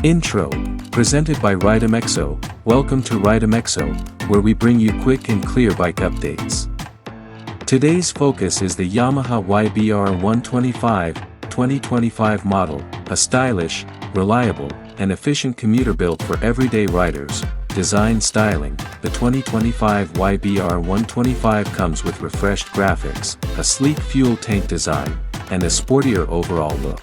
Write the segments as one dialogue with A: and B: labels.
A: Intro, presented by Ridemexo. Welcome to Ridemexo, where we bring you quick and clear bike updates. Today's focus is the Yamaha YBR 125, 2025 model, a stylish, reliable, and efficient commuter built for everyday riders. Design styling: the 2025 YBR 125 comes with refreshed graphics, a sleek fuel tank design, and a sportier overall look.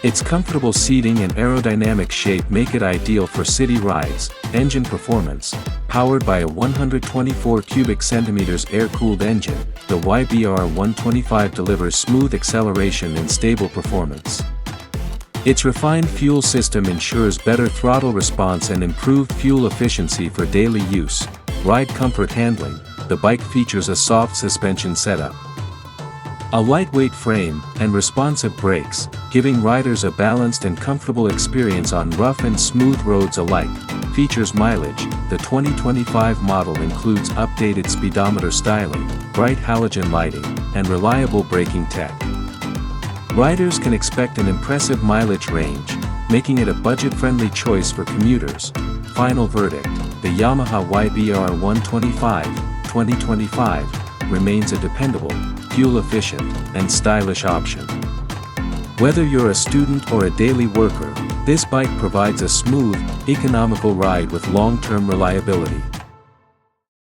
A: Its comfortable seating and aerodynamic shape make it ideal for city rides. Engine performance: powered by a 124 cubic centimeters air-cooled engine, the YBR 125 delivers smooth acceleration and stable performance. Its refined fuel system ensures better throttle response and improved fuel efficiency for daily use. Ride comfort handling: the bike features a soft suspension setup, a lightweight frame, and responsive brakes, giving riders a balanced and comfortable experience on rough and smooth roads alike. Features: mileage: the 2025 model includes updated speedometer styling, bright halogen lighting, and reliable braking tech. Riders can expect an impressive mileage range, making it a budget-friendly choice for commuters. Final verdict: the Yamaha YBR 125, 2025, remains a dependable, fuel-efficient, and stylish option. Whether you're a student or a daily worker, this bike provides a smooth, economical ride with long-term reliability.